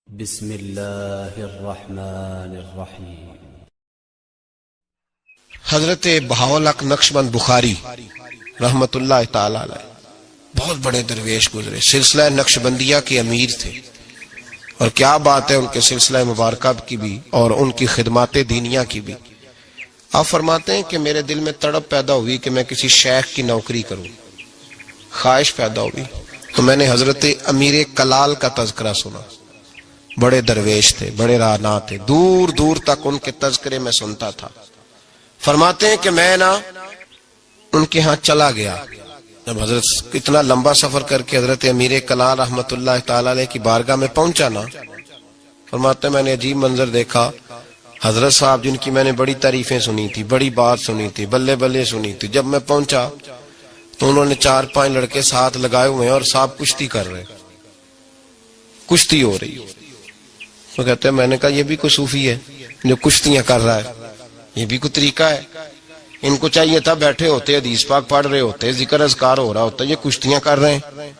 بسم اللہ الرحمن الرحیم۔ حضرت بہاولق نقشبند بخاری رحمت اللہ تعالی علیہ بہت بڑے درویش گزرے، سلسلہ نقشبندیہ کے امیر تھے، اور کیا بات ہے ان کے سلسلہ مبارکہ کی بھی اور ان کی خدمات دینیہ کی بھی۔ آپ فرماتے ہیں کہ میرے دل میں تڑپ پیدا ہوئی کہ میں کسی شیخ کی نوکری کروں، خواہش پیدا ہوئی، تو میں نے حضرت امیر کلال کا تذکرہ سنا۔ بڑے درویش تھے، بڑے راہنما تھے، دور دور تک ان کے تذکرے میں سنتا تھا۔ فرماتے ہیں کہ میں ان کے ہاں چلا گیا، جب حضرت اتنا لمبا سفر کر کے حضرت امیر کلال رحمت اللہ تعالی علیہ کی بارگاہ میں پہنچا نا، فرماتے ہیں میں نے عجیب منظر دیکھا۔ حضرت صاحب جن کی میں نے بڑی تعریفیں سنی تھی، بڑی بات سنی تھی، بلے بلے سنی تھی، جب میں پہنچا تو انہوں نے 4-5 لڑکے ساتھ لگائے ہوئے ہیں اور صاحب کشتی کر رہے، کشتی ہو رہی۔ تو کہتے ہیں میں نے کہا یہ بھی کوئی صوفی ہے جو کشتیاں کر رہا ہے، یہ بھی کوئی طریقہ ہے؟ ان کو چاہیے تھا بیٹھے ہوتے، حدیث پاک پڑھ رہے ہوتے، ذکر اذکار ہو رہا ہوتا، یہ کشتیاں کر رہے ہیں۔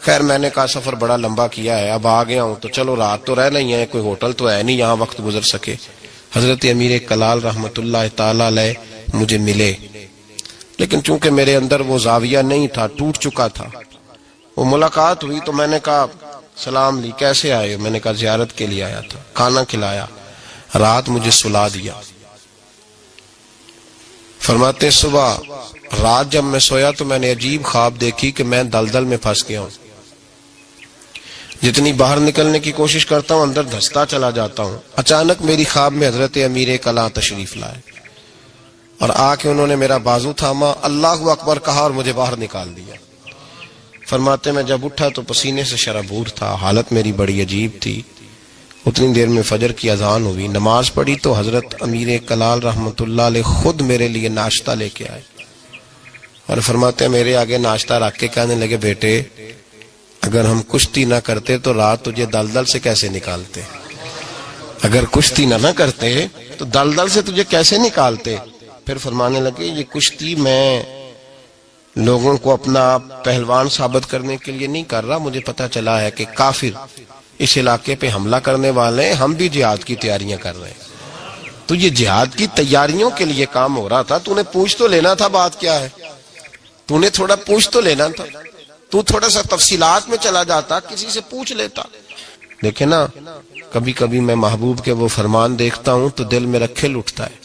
خیر میں نے کہا سفر بڑا لمبا کیا ہے، اب آ گیا ہوں تو چلو رات تو رہ نہیں ہے، کوئی ہوٹل تو ہے نہیں یہاں وقت گزر سکے۔ حضرت امیر کلال رحمت اللہ تعالی علیہ مجھے ملے، لیکن چونکہ میرے اندر وہ زاویہ نہیں تھا، ٹوٹ چکا تھا۔ وہ ملاقات ہوئی تو میں نے کہا سلام لی، کیسے آئے؟ میں نے کہا زیارت کے لیے آیا تھا۔ کھانا کھلایا، رات مجھے سلا دیا۔ فرماتے صبح رات جب میں سویا تو میں نے عجیب خواب دیکھی کہ میں دلدل میں پھنس گیا ہوں، جتنی باہر نکلنے کی کوشش کرتا ہوں اندر دھستا چلا جاتا ہوں۔ اچانک میری خواب میں حضرت امیر کلال تشریف لائے اور آ کے انہوں نے میرا بازو تھاما، اللہ اکبر کہا اور مجھے باہر نکال دیا۔ فرماتے میں جب اٹھا تو پسینے سے شرابور تھا، حالت میری بڑی عجیب تھی۔ اتنی دیر میں فجر کی اذان ہوئی، نماز پڑھی تو حضرت امیر کلال رحمت اللہ علیہ خود میرے لیے ناشتہ لے کے آئے، اور فرماتے ہیں میرے آگے ناشتہ رکھ کے کہنے لگے بیٹے اگر ہم کشتی نہ کرتے تو رات تجھے دلدل سے کیسے نکالتے؟ اگر کشتی نہ کرتے تو دلدل سے تجھے کیسے نکالتے؟ پھر فرمانے لگے یہ کشتی میں لوگوں کو اپنا پہلوان ثابت کرنے کے لیے نہیں کر رہا، مجھے پتا چلا ہے کہ کافر اس علاقے پہ حملہ کرنے والے ہیں، ہم بھی جہاد کی تیاریاں کر رہے ہیں۔ تو یہ جہاد کی تیاریوں کے لیے کام ہو رہا تھا، تو نے پوچھ تو لینا تھا بات کیا ہے، تو نے تھوڑا پوچھ تو لینا تھا، تو تھوڑا سا تفصیلات میں چلا جاتا، کسی سے پوچھ لیتا۔ لیکن نا کبھی کبھی میں محبوب کے وہ فرمان دیکھتا ہوں تو دل میں رکھے اٹھتا ہے۔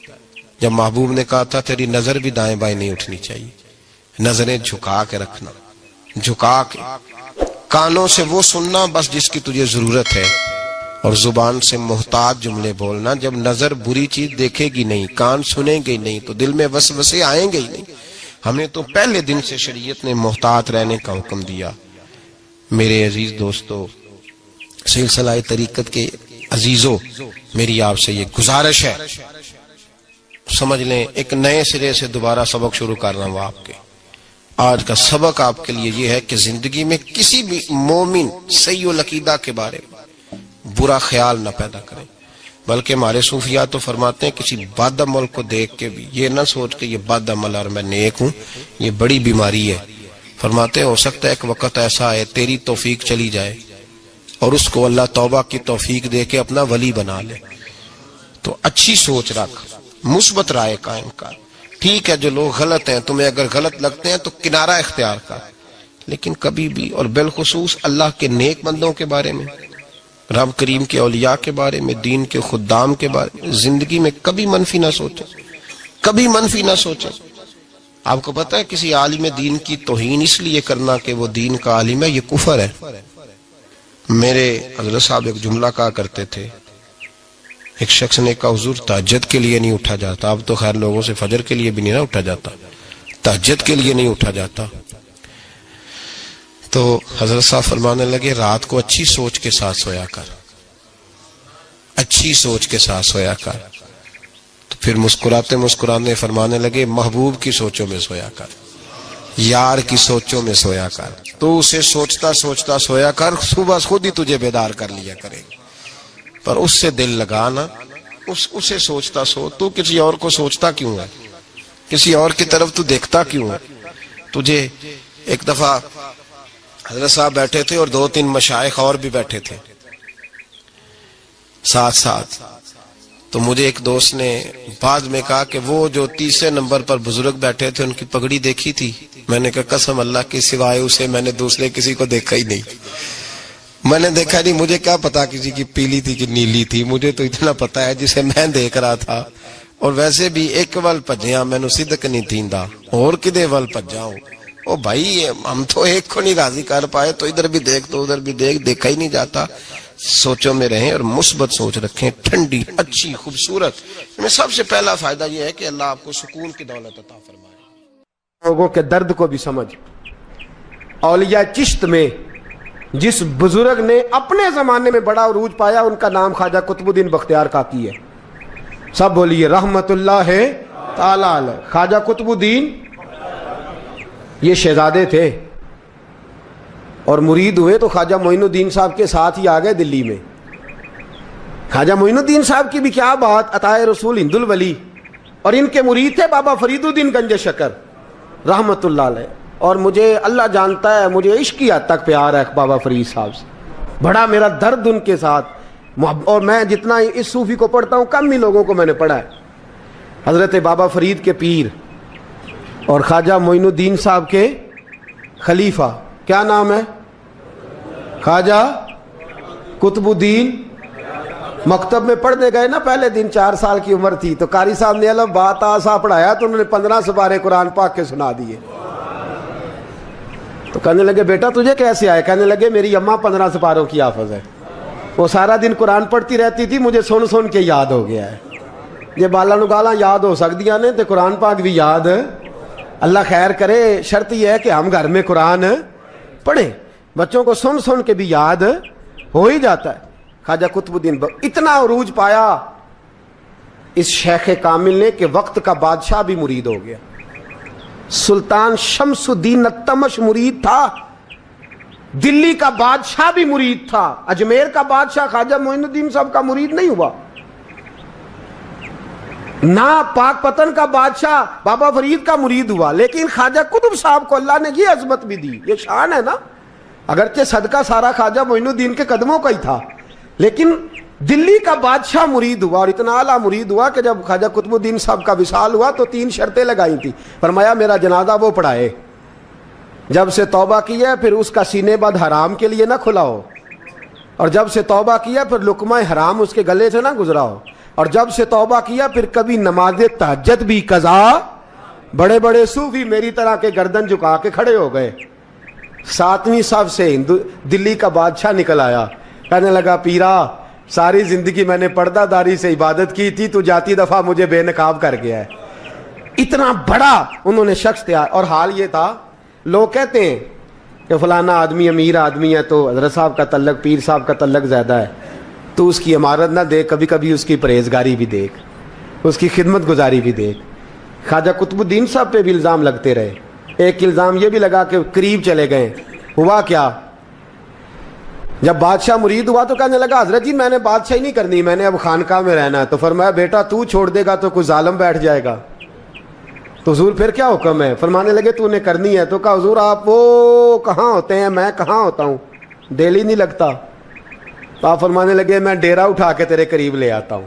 جب محبوب نے کہا تھا تیری نظر بھی دائیں بائیں نہیں اٹھنی چاہیے، نظریں جھکا کے رکھنا، جھکا کے، کانوں سے وہ سننا بس جس کی تجھے ضرورت ہے، اور زبان سے محتاط جملے بولنا۔ جب نظر بری چیز دیکھے گی نہیں، کان سنیں گے نہیں تو دل میں وسوسے آئیں گے ہی نہیں۔ ہمیں تو پہلے دن سے شریعت نے محتاط رہنے کا حکم دیا۔ میرے عزیز دوستو، سلسلہ طریقت کے عزیزو، میری آپ سے یہ گزارش ہے، سمجھ لیں ایک نئے سرے سے دوبارہ سبق شروع کر رہا ہوں آپ کے۔ آج کا سبق آپ کے لیے یہ ہے کہ زندگی میں کسی بھی مومن سیء العقیدہ کے بارے میں برا خیال نہ پیدا کریں، بلکہ ہمارے صوفیاء تو فرماتے ہیں کسی بد عمل کو دیکھ کے بھی یہ نہ سوچ کہ یہ بد عمل اور میں نیک ہوں، یہ بڑی بیماری ہے۔ فرماتے ہیں ہو سکتا ہے ایک وقت ایسا ہے تیری توفیق چلی جائے اور اس کو اللہ توبہ کی توفیق دے کے اپنا ولی بنا لے، تو اچھی سوچ رکھ، مثبت رائے قائم کر۔ ٹھیک ہے جو لوگ غلط ہیں، تمہیں اگر غلط لگتے ہیں تو کنارہ اختیار کر، لیکن کبھی بھی اور بالخصوص اللہ کے نیک بندوں کے بارے میں، رب کریم کے اولیاء کے بارے میں، دین کے خدام کے بارے میں زندگی میں کبھی منفی نہ سوچیں، کبھی منفی نہ سوچیں۔ آپ کو پتا ہے کسی عالم دین کی توہین اس لیے کرنا کہ وہ دین کا عالم ہے، یہ کفر ہے۔ میرے حضرت صاحب ایک جملہ کہا کرتے تھے، ایک شخص نے کہا حضور تہجد کے لیے نہیں اٹھا جاتا، اب تو خیر لوگوں سے فجر کے لیے بھی نہیں نہ اٹھا جاتا، تہجد کے لیے نہیں اٹھا جاتا۔ تو حضرت صاحب فرمانے لگے رات کو اچھی سوچ کے ساتھ سویا کر، اچھی سوچ کے ساتھ سویا کر۔ تو پھر مسکراتے مسکرانے فرمانے لگے محبوب کی سوچوں میں سویا کر، یار کی سوچوں میں سویا کر، تو اسے سوچتا سوچتا سویا کر، صبح خود ہی تجھے بیدار کر لیا کرے گا۔ پر اس سے دل لگانا، اسے سوچتا سو، تو کسی اور کو سوچتا کیوں ہے، کسی اور کی طرف تو دیکھتا کیوں ہے؟ تجھے ایک دفعہ حضرت صاحب بیٹھے تھے اور 2-3 مشائخ اور بھی بیٹھے تھے، ساتھ ساتھ تو مجھے ایک دوست نے بعد میں کہا کہ وہ جو تیسرے نمبر پر بزرگ بیٹھے تھے ان کی پگڑی دیکھی تھی؟ میں نے کہا قسم اللہ کی سوائے اسے میں نے دوسرے کسی کو دیکھا ہی نہیں. میں نے دیکھا نہیں, مجھے کیا پتا کسی کی پیلی تھی کہ نیلی تھی, مجھے تو اتنا پتا ہے جسے میں دیکھ رہا تھا. اور ویسے بھی ایک ول پجیا مینو صدق نہیں تھیندا, اور کدے ول پجا ہوں. او بھائی ہم تو ایک کو نہیں راضی کر پائے تو ادھر بھی دیکھ تو ادھر بھی دیکھ, دیکھا ہی نہیں جاتا. سوچوں میں رہیں اور مثبت سوچ رکھیں, ٹھنڈی اچھی خوبصورت. میں سب سے پہلا فائدہ یہ ہے کہ اللہ آپ کو سکون کی دولت عطا فرمائے. لوگوں کے درد کو بھی سمجھ. اولیاء چشت میں جس بزرگ نے اپنے زمانے میں بڑا عروج پایا ان کا نام خواجہ قطب الدین بختیار کاکی ہے. سب بولیے رحمت اللہ تعالی علیہ. خواجہ قطب الدین یہ شہزادے تھے اور مرید ہوئے تو خواجہ معین الدین صاحب کے ساتھ ہی آ گئے دلی میں. خواجہ معین الدین صاحب کی بھی کیا بات, عطائے رسول ہند الولی, اور ان کے مرید تھے بابا فرید الدین گنج شکر رحمت اللہ علیہ. اور مجھے اللہ جانتا ہے مجھے عشق کی حد تک پیار ہے بابا فرید صاحب سے, بڑا میرا درد ان کے ساتھ. اور میں جتنا اس صوفی کو پڑھتا ہوں کم ہی لوگوں کو میں نے پڑھا ہے. حضرت بابا فرید کے پیر اور خواجہ معین الدین صاحب کے خلیفہ, کیا نام ہے؟ خواجہ قطب الدین. مکتب میں پڑھنے گئے نا, پہلے دن 4 سال کی عمر تھی تو قاری صاحب نے الف با تا سا پڑھایا تو انہوں نے 15 سپارے قرآن پاک کے سنا دیے. تو کہنے لگے بیٹا تجھے کیسے آئے؟ کہنے لگے میری اماں 15 سپاروں کی حافظ ہے, وہ سارا دن قرآن پڑھتی رہتی تھی, مجھے سن سن کے یاد ہو گیا ہے. یہ بالا نو گالا یاد ہو سکدیاں نے تو قرآن پاک بھی یاد. اللہ خیر کرے, شرط یہ ہے کہ ہم گھر میں قرآن پڑھیں, بچوں کو سن سن کے بھی یاد ہو ہی جاتا ہے. خواجہ قطب الدین اتنا عروج پایا اس شیخ کامل نے کہ وقت کا بادشاہ بھی مرید ہو گیا. سلطان شمس الدین التمش مرید تھا, دلی کا بادشاہ بھی مرید تھا, اجمیر کا بادشاہ خواجہ معین الدین صاحب کا مرید نہیں ہوا, نہ پاک پتن کا بادشاہ بابا فرید کا مرید ہوا. لیکن خواجہ قطب صاحب کو اللہ نے یہ عظمت بھی دی, یہ شان ہے نا. اگرچہ صدقہ سارا خواجہ معین الدین کے قدموں کا ہی تھا, لیکن دلی کا بادشاہ مرید ہوا, اور اتنا اعلیٰ مرید ہوا کہ جب خواجہ قطب الدین صاحب کا وصال ہوا تو 3 شرطیں لگائی تھی. فرمایا میرا جنازہ وہ پڑھائے, جب سے توبہ کیا پھر اس کا سینے بد حرام کے لیے نہ کھلا ہو, اور جب سے توبہ کیا پھر لقمہ حرام اس کے گلے سے نہ گزرا ہو, اور جب سے توبہ کیا پھر کبھی نماز تہجد بھی قضا. بڑے بڑے صوفی میری طرح کے گردن جھکا کے کھڑے ہو گئے. 7ویں صف سے دلی کا بادشاہ نکل آیا, کہنے لگا پیرا ساری زندگی میں نے پردہ داری سے عبادت کی تھی, تو جاتی دفعہ مجھے بے نقاب کر گیا ہے. اتنا بڑا انہوں نے شخص تیار. اور حال یہ تھا, لوگ کہتے ہیں کہ فلانا آدمی امیر آدمی ہے تو حضرت صاحب کا تعلق پیر صاحب کا تعلق زیادہ ہے, تو اس کی عمارت نہ دیکھ, کبھی کبھی اس کی پرہیزگاری بھی دیکھ, اس کی خدمت گزاری بھی دیکھ. خواجہ قطب الدین صاحب پہ بھی الزام لگتے رہے. ایک الزام یہ بھی لگا کہ قریب چلے گئے. ہوا کیا, جب بادشاہ مرید ہوا تو کہنے لگا حضرت جی میں نے بادشاہی نہیں کرنی, میں نے اب خانقاہ میں رہنا ہے. تو فرمایا بیٹا تو چھوڑ دے گا تو کوئی ظالم بیٹھ جائے گا. تو حضور پھر کیا حکم ہے؟ فرمانے لگے تو نے کرنی ہے. تو کہا حضور آپ وہ کہاں ہوتے ہیں, میں کہاں ہوتا ہوں, دل ہی نہیں لگتا. تو آپ فرمانے لگے میں ڈیرا اٹھا کے تیرے قریب لے آتا ہوں.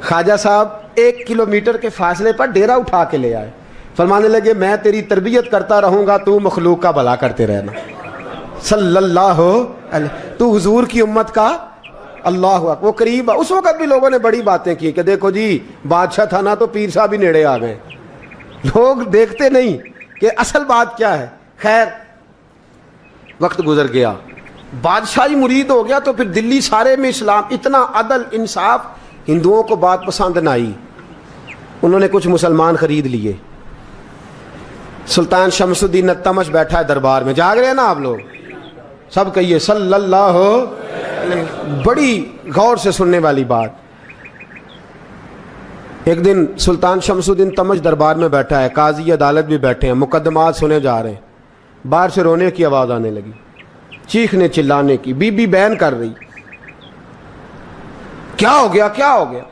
خواجہ صاحب 1 کلومیٹر کے فاصلے پر ڈیرا اٹھا کے لے آئے. فرمانے لگے میں تیری تربیت کرتا رہوں گا, تو مخلوق کا بھلا کرتے رہنا. صلی اللہ علیہ, تو حضور کی امت کا اللہ اکبر. وہ قریب, اس وقت بھی لوگوں نے بڑی باتیں کی کہ دیکھو جی بادشاہ تھا نا تو پیر صاحب بھی نیڑے آ گئے. لوگ دیکھتے نہیں کہ اصل بات کیا ہے. خیر وقت گزر گیا, بادشاہی مرید ہو گیا, تو پھر دلی سارے میں اسلام, اتنا عدل انصاف. ہندوؤں کو بات پسند نہ آئی, انہوں نے کچھ مسلمان خرید لیے. سلطان شمس الدین التمش بیٹھا ہے دربار میں, جاگ رہے ہیں نا آپ لوگ, سب کہیے صلی اللہ علیہ. بڑی غور سے سننے والی بات. ایک دن سلطان شمس الدین تمش دربار میں بیٹھا ہے, قاضی عدالت بھی بیٹھے ہیں, مقدمات سنے جا رہے ہیں. باہر سے رونے کی آواز آنے لگی, چیخنے چلانے کی. بی بی بیان کر رہی, کیا ہو گیا کیا ہو گیا.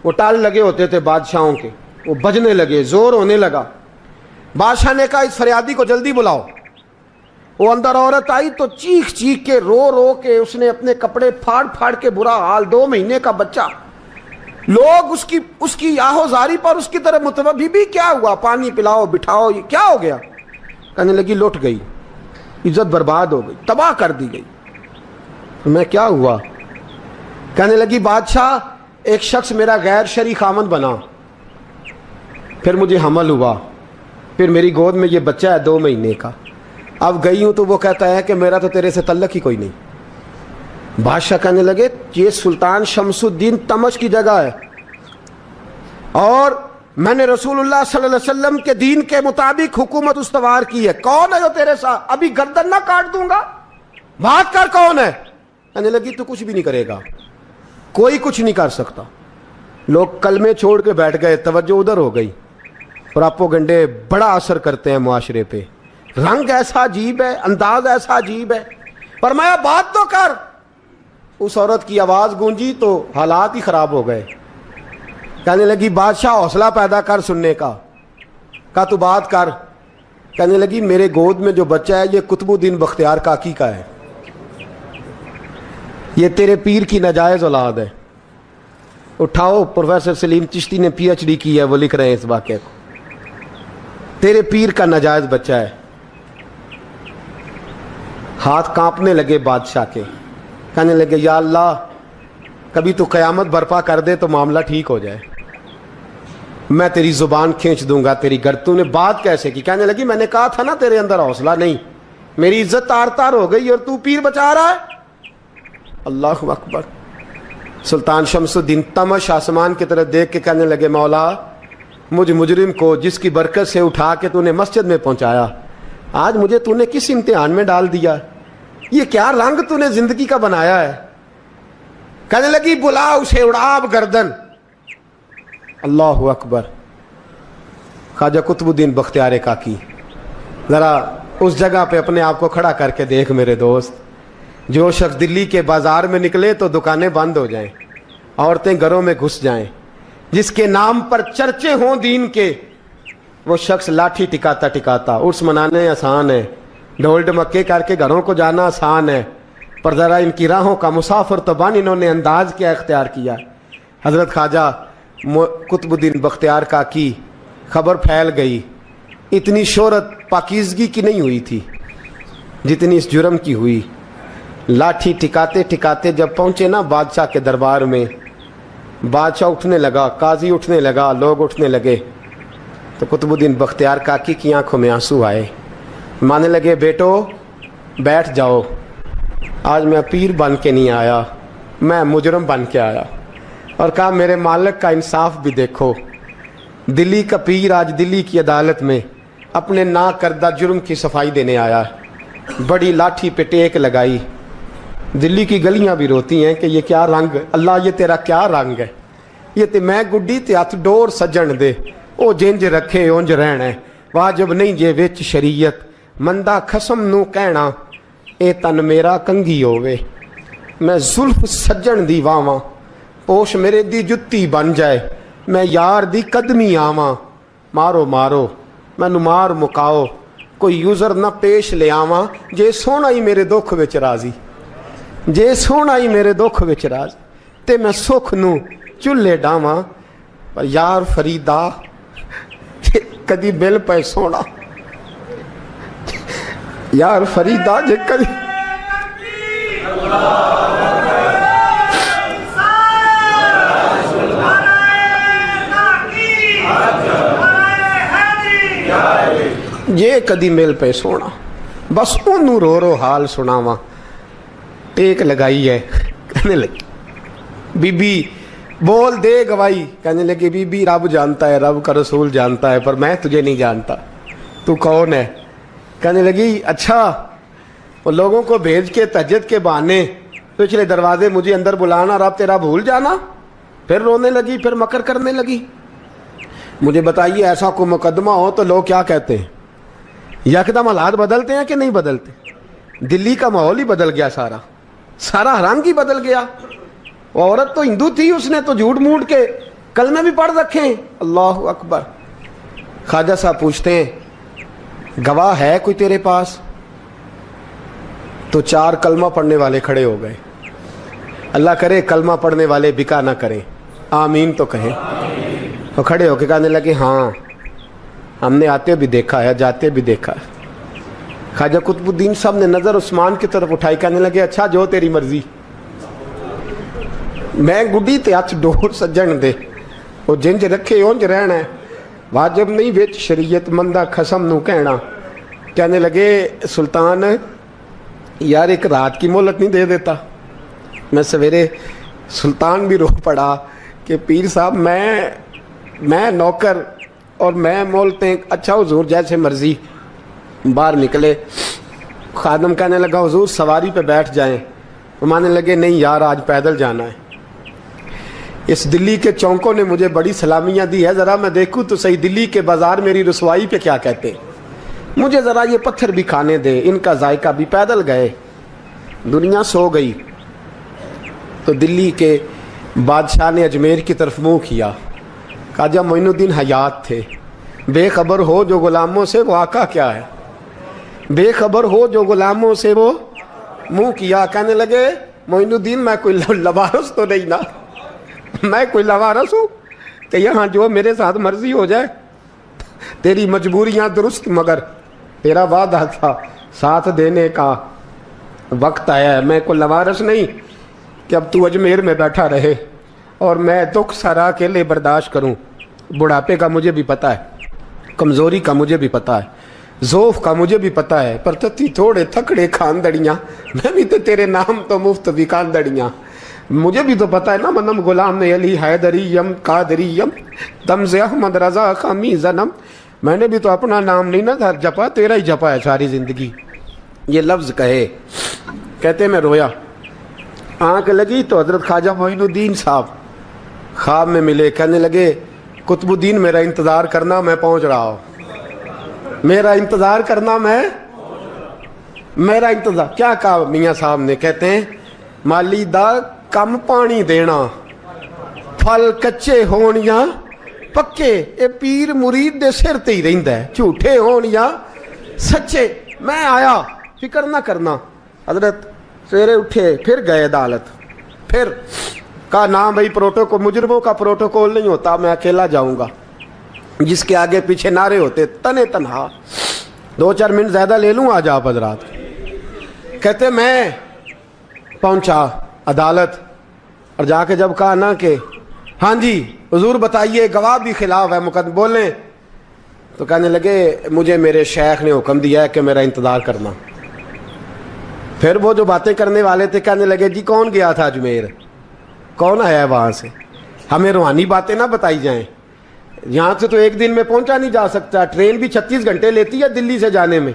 وہ ٹال لگے ہوتے تھے بادشاہوں کے, وہ بجنے لگے, زور ہونے لگا. بادشاہ نے کہا اس فریادی کو جلدی بلاؤ. وہ اندر عورت آئی تو چیخ چیخ کے رو رو کے اس نے اپنے کپڑے پھاڑ پھاڑ کے برا حال، 2 مہینے کا بچہ، لوگ اس کی آہو زاری پر اس کی طرف متوجہ، بی بی کیا ہوا، پانی پلاؤ بٹھاؤ، یہ کیا ہو گیا؟ کہنے لگی لٹ گئی، عزت برباد ہو گئی، تباہ کر دی گئی۔ میں کیا ہوا؟ کہنے لگی بادشاہ ایک شخص میرا غیر شرعی خامند بنا، پھر مجھے حمل ہوا، پھر میری گود میں یہ بچہ ہے 2 مہینے کا، اب گئی ہوں تو وہ کہتا ہے کہ میرا تو تیرے سے تعلق ہی کوئی نہیں۔ بادشاہ کہنے لگے یہ سلطان شمس الدین تمش کی جگہ ہے، اور میں نے رسول اللہ صلی اللہ علیہ وسلم کے دین کے مطابق حکومت استوار کی ہے، کون ہے جو تیرے ساتھ؟ ابھی گردن نہ کاٹ دوں گا، بات کر کون ہے؟ کہنے لگی تو کچھ بھی نہیں کرے گا، کوئی کچھ نہیں کر سکتا۔ لوگ کلمے چھوڑ کے بیٹھ گئے، توجہ ادھر ہو گئی۔ پراپوگنڈے بڑا اثر کرتے ہیں معاشرے پہ، رنگ ایسا عجیب ہے، انداز ایسا عجیب ہے۔ فرمایا بات تو کر۔ اس عورت کی آواز گونجی تو حالات ہی خراب ہو گئے۔ کہنے لگی بادشاہ حوصلہ پیدا کر سننے کا۔ کہا تو بات کر۔ کہنے لگی میرے گود میں جو بچہ ہے یہ قطب الدین بختیار کاکی کا ہے، یہ تیرے پیر کی ناجائز اولاد ہے۔ اٹھاؤ، پروفیسر سلیم چشتی نے پی ایچ ڈی کی ہے، وہ لکھ رہے ہیں اس واقعے کو، تیرے پیر کا ناجائز بچہ ہے۔ ہاتھ کانپنے لگے بادشاہ کے، کہنے لگے یا اللہ کبھی تو قیامت برپا کر دے تو معاملہ ٹھیک ہو جائے، میں تیری زبان کھینچ دوں گا تیری گردن۔ تو نے بات کیسے کی؟ کہنے لگی میں نے کہا تھا نا تیرے اندر حوصلہ نہیں، میری عزت تار تار ہو گئی اور تو پیر بچا رہا ہے۔ اللہ اکبر۔ سلطان شمس الدین تمش آسمان کی طرف دیکھ کے کہنے لگے مولا مجھ مجرم کو جس کی برکت سے اٹھا کے تو نے مسجد میں پہنچایا، آج مجھے تو نے کس امتحان میں ڈال دیا؟ یہ کیا رنگ تو نے زندگی کا بنایا ہے؟ کہنے لگی بلا اسے، اڑاب گردن۔ اللہ اکبر۔ خواجہ قطب الدین بختیار کاکی، ذرا اس جگہ پہ اپنے آپ کو کھڑا کر کے دیکھ میرے دوست۔ جو شخص دلی کے بازار میں نکلے تو دکانیں بند ہو جائیں، عورتیں گھروں میں گھس جائیں، جس کے نام پر چرچے ہوں دین کے، وہ شخص لاٹھی ٹکاتا ٹکاتا، عرس منانے آسان ہے، ڈھول ڈمکے کر کے گھروں کو جانا آسان ہے، پر ذرا ان کی راہوں کا مسافر تو بن انہوں نے انداز کیا اختیار کیا۔ حضرت خواجہ قطب الدین بختیار کاکی، خبر پھیل گئی۔ اتنی شہرت پاکیزگی کی نہیں ہوئی تھی جتنی اس جرم کی ہوئی۔ لاٹھی ٹکاتے ٹکاتے جب پہنچے نا بادشاہ کے دربار میں، بادشاہ اٹھنے لگا، قاضی اٹھنے لگا، لوگ اٹھنے لگے، تو قطب الدین بختیار کاکی کی آنکھوں میں آنسو آئے۔ مانے لگے بیٹو بیٹھ جاؤ، آج میں پیر بن کے نہیں آیا، میں مجرم بن کے آیا۔ اور کہا میرے مالک کا انصاف بھی دیکھو، دلی کا پیر آج دلی کی عدالت میں اپنے نا کردہ جرم کی صفائی دینے آیا ہے۔ بڑی لاٹھی پہ ٹیک لگائی، دلی کی گلیاں بھی روتی ہیں کہ یہ کیا رنگ، اللہ یہ تیرا کیا رنگ ہے، یہ تے میں گڈی تے ہاتھ ڈور سجن دے، او جنج رکھے اونج رہنا ہے، واجب نہیں جے وچ شریعت، مندہ خسم نو کہنا اے تن میرا کنگھی ہووے، میں زلف سجن دی واواں، پوش میرے دی جتی بن جائے، میں یار دی قدمی آواں، مارو مارو مینوں مار مکاؤ، کوئی یوزر نہ پیش لے آواں، جے سونا ہی میرے دکھ وچ راضی، جے سونا ہی میرے دکھ وچ راضی، تے میں سکھ نو چولہے ڈاواں، پر یار فریدا کدی بل پہ سونا، یار فریدا جے کدی یہ کدی مل پہ سونا، بس انہوں رو رو حال سناواں۔ ٹیک لگائی ہے، کہنے لگی بی بی بول دے گواہی، کہنے لگی بی بی رب جانتا ہے، رب کا رسول جانتا ہے، پر میں تجھے نہیں جانتا، تو کون ہے؟ کہنے لگی اچھا وہ لوگوں کو بھیج کے تہجد کے بہانے پچھلے دروازے مجھے اندر بلانا، رب تیرا بھول جانا؟ پھر رونے لگی، پھر مکر کرنے لگی۔ مجھے بتائیے ایسا کوئی مقدمہ ہو تو لوگ کیا کہتے ہیں؟ یکدم حالات بدلتے ہیں کہ نہیں بدلتے؟ دلی کا ماحول ہی بدل گیا، سارا رنگ ہی بدل گیا۔ وہ عورت تو ہندو تھی، اس نے تو جھوٹ موٹ کے کلمے بھی پڑھ رکھے ہیں۔ اللہ اکبر۔ خواجہ صاحب پوچھتے ہیں گواہ ہے کوئی تیرے پاس؟ تو 4 کلمہ پڑھنے والے کھڑے ہو گئے. اللہ کرے کلمہ پڑھنے والے بکا نہ کریں, آمین تو کہیں. تو کھڑے ہو کے کہنے لگے ہاں ہم نے آتے بھی دیکھا ہے, جاتے بھی دیکھا ہے. خواجہ قطب الدین صاحب نے نظر عثمان کی طرف اٹھائی, کہنے لگے اچھا جو تیری مرضی, میں گڈی تے ہاتھ ڈور سجن دے, وہ جنج رکھے اونج رہنا ہے, واجب نہیں وچ شریعت مندہ خسم نو کہنا. کہنے لگے سلطان یار ایک رات کی مہلت نہیں دے دیتا. میں سویرے سلطان بھی رو پڑا کہ پیر صاحب میں نوکر اور میں مولتے, اچھا حضور جیسے مرضی. باہر نکلے, خادم کہنے لگا حضور سواری پہ بیٹھ جائیں. وہ مانے لگے نہیں یار آج پیدل جانا ہے. اس دلی کے چونکوں نے مجھے بڑی سلامیاں دی ہے, ذرا میں دیکھوں تو صحیح دلی کے بازار میری رسوائی پہ کیا کہتے ہیں. مجھے ذرا یہ پتھر بھی کھانے دے, ان کا ذائقہ بھی. پیدل گئے, دنیا سو گئی تو دلی کے بادشاہ نے اجمیر کی طرف منہ کیا. خواجہ معین الدین حیات تھے. بے خبر ہو جو غلاموں سے وہ آقا کیا ہے, بے خبر ہو جو غلاموں سے وہ منہ کیا. کہنے لگے معین الدین میں کوئی لوارس تو نہیں نا, میں کوئی لوارس ہوں کہ یہاں جو میرے ساتھ مرضی ہو جائے. تیری مجبوریاں درست مگر تیرا وعدہ تھا ساتھ دینے کا وقت آیا ہے. میں کوئی لوارس نہیں کہ اب تو اجمیر میں بیٹھا رہے اور میں دکھ سارا اکیلے برداشت کروں. بڑھاپے کا مجھے بھی پتہ ہے, کمزوری کا مجھے بھی پتہ ہے, ذوف کا مجھے بھی پتہ ہے, پر تتی تھوڑے تھکڑے خاندڑیاں, میں بھی تو تیرے نام تو مفت بھی خاندڑیاں. مجھے بھی تو پتہ ہے نا منم غلام علی حیدریم قادریم تمز احمد رضا خامی زنم. میں نے بھی تو اپنا نام نہیں نا جپا, تیرا ہی جپا ہے ساری زندگی. یہ لفظ کہے, کہتے میں رویا. آنکھ لگی تو حضرت خواجہ معین الدین صاحب خواب میں ملے. کہنے لگے قطب الدین میرا انتظار کرنا, میں پہنچ رہا ہوں. میرا انتظار کرنا, میرا انتظار. کیا کہا میاں صاحب نے؟ کہتے ہیں مالی دا کم پانی دینا, پھل کچے ہون یا پکے, اے پیر مرید دے سر تے ہی رہندا ہے, جھوٹے ہون یا سچے. میں آیا, فکر نہ کرنا. حضرت سویرے اٹھے, پھر گئے عدالت. پھر کہا نام بھائی پروٹوکول, مجرموں کا پروٹوکول نہیں ہوتا, میں اکیلا جاؤں گا. جس کے آگے پیچھے نعرے ہوتے تنے تنہا. 2-4 منٹ زیادہ لے لوں آج آپ حضرات. کہتے میں پہنچا عدالت اور جا کے جب کہا نا کہ ہاں جی حضور بتائیے, گواہ بھی خلاف ہے, مقدم بولیں, تو کہنے لگے مجھے میرے شیخ نے حکم دیا ہے کہ میرا انتظار کرنا. پھر وہ جو باتیں کرنے والے تھے کہنے لگے جی کون گیا تھا اجمیر, کون آیا ہے وہاں سے, ہمیں روحانی باتیں نہ بتائی جائیں. یہاں سے تو ایک دن میں پہنچا نہیں جا سکتا, ٹرین بھی 36 گھنٹے لیتی ہے دلی سے جانے میں.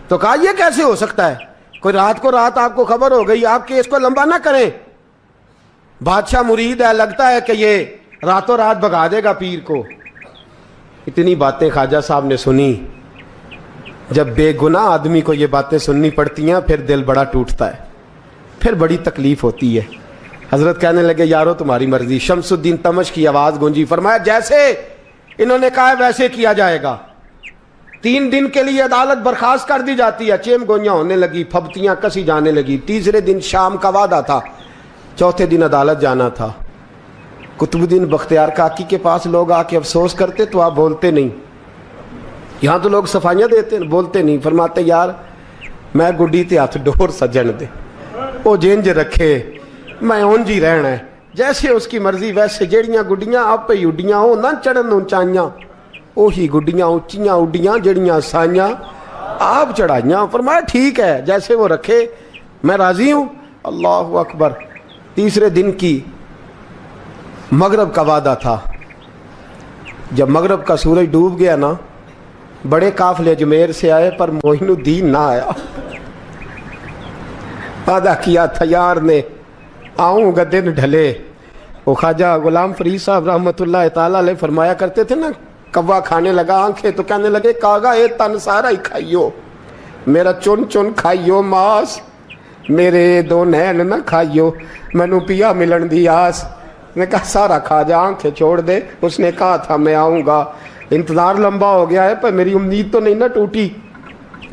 تو کہا یہ کیسے ہو سکتا ہے, کوئی رات کو رات آپ کو خبر ہو گئی, آپ کیس کو لمبا نہ کریں. بادشاہ مرید ہے, لگتا ہے کہ یہ راتوں رات بھگا دے گا پیر کو. اتنی باتیں خواجہ صاحب نے سنی. جب بے گناہ آدمی کو یہ باتیں سننی پڑتی ہیں پھر دل بڑا ٹوٹتا ہے, پھر بڑی تکلیف ہوتی ہے. حضرت کہنے لگے یارو تمہاری مرضی. شمس الدین تمش کی آواز گونجی, فرمایا جیسے انہوں نے کہا ویسے کیا جائے گا. 3 دن کے لیے عدالت برخاست کر دی جاتی ہے. چیم گوئیاں ہونے لگی, پھبتیاں کسی جانے لگی. تیسرے دن شام کا وعدہ تھا, چوتھے دن عدالت جانا تھا. قطب الدین بختیار کاکی کے پاس لوگ آ کے افسوس کرتے تو آپ بولتے نہیں. یہاں تو لوگ صفائیاں دیتے, بولتے نہیں. فرماتے یار میں گڈی تے ہاتھ ڈور سجن دے, وہ جنج رکھے, میں اونج ہی رہنا ہے, جیسے اس کی مرضی ویسے. جیڑیاں گڈیاں آپ ہی اڈیاں ہو نہ چڑھن اونچائیاں, وہی گڈیاں اونچیاں اڈیاں جڑیاں سائیاں آپ چڑھائیاں. فرمایا ٹھیک ہے جیسے وہ رکھے, میں راضی ہوں. اللہ اکبر. تیسرے دن کی مغرب کا وعدہ تھا. جب مغرب کا سورج ڈوب گیا نا, بڑے قافلے اجمیر سے آئے پر معین الدین نہ آیا. وعدہ کیا تھا یار نے, آؤں گا دن ڈھلے. وہ خواجہ غلام فرید صاحب رحمۃ اللہ تعالیٰ علیہ فرمایا کرتے تھے نا, کوا کھانے لگا آنکھیں تو کہنے لگے کاغا اے تن سارا ہی کھائیو, میرا چن چن کھائیو ماس, میرے 2 نین نہ کھائیو, مینو پیا ملن دی آس. نے کہا سارا کھا جا, آنکھیں چھوڑ دے. اس نے کہا تھا میں آؤں گا, انتظار لمبا ہو گیا ہے پر میری امید تو نہیں نہ ٹوٹی.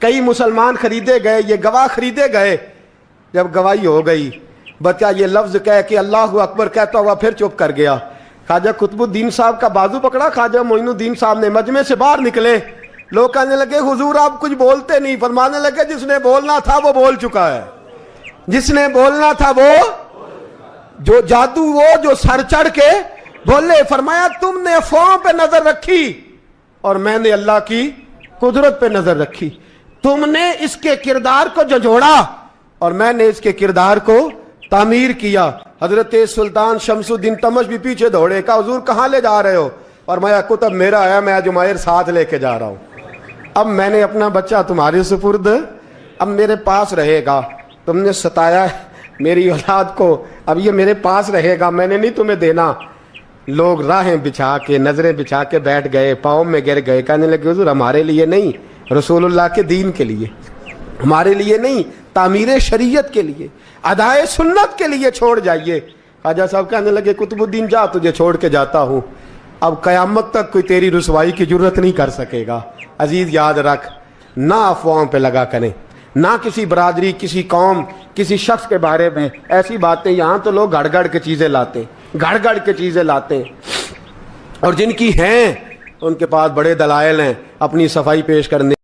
کئی مسلمان خریدے گئے, یہ گواہ خریدے گئے. جب گواہی ہو گئی بچہ یہ لفظ کہہ کہ اللہ اکبر کہتا ہوا پھر چپ کر گیا. خواجہ قطب الدین صاحب کا بازو پکڑا, خواجہ معین الدین صاحب نے مجمع سے باہر نکلے. لوگ کہنے لگے حضور آپ کچھ بولتے نہیں. فرمانے لگے جس نے بولنا تھا وہ بول چکا ہے, جس نے بولنا تھا وہ جو جادو وہ جو سر چڑھ کے بولے. فرمایا تم نے افواہوں پہ نظر رکھی اور میں نے اللہ کی قدرت پہ نظر رکھی. تم نے اس کے کردار کو جھنجھوڑا اور میں نے اس کے کردار کو تعمیر کیا. حضرت سلطان شمس الدین تمش بھی پیچھے دوڑے, کہا حضور کہاں لے جا رہے ہو؟ اور میں کتب میرا ہے, میں جمائر ساتھ لے کے جا رہا ہوں. اب میں نے اپنا بچہ تمہارے سپرد, اب میرے پاس رہے گا. تم نے ستایا میری اولاد کو, اب یہ میرے پاس رہے گا, میں نے نہیں تمہیں دینا. لوگ راہیں بچھا کے نظریں بچھا کے بیٹھ گئے, پاؤں میں گر گئے. کہنے لگے حضور ہمارے لیے نہیں, رسول اللہ کے دین کے لیے, ہمارے لیے نہیں, تعمیر شریعت کے لیے, ادائے سنت کے لیے چھوڑ جائیے. خواجہ صاحب کہنے لگے قطب الدین جا, تجھے چھوڑ کے جاتا ہوں, اب قیامت تک کوئی تیری رسوائی کی جرت نہیں کر سکے گا. عزیز یاد رکھ, نہ افواہوں پہ لگا کریں, نہ کسی برادری, کسی قوم, کسی شخص کے بارے میں ایسی باتیں. یہاں تو لوگ گڑ گڑ کے چیزیں لاتے, گڑ گڑ کے چیزیں لاتے, اور جن کی ہیں ان کے پاس بڑے دلائل ہیں اپنی صفائی پیش کرنے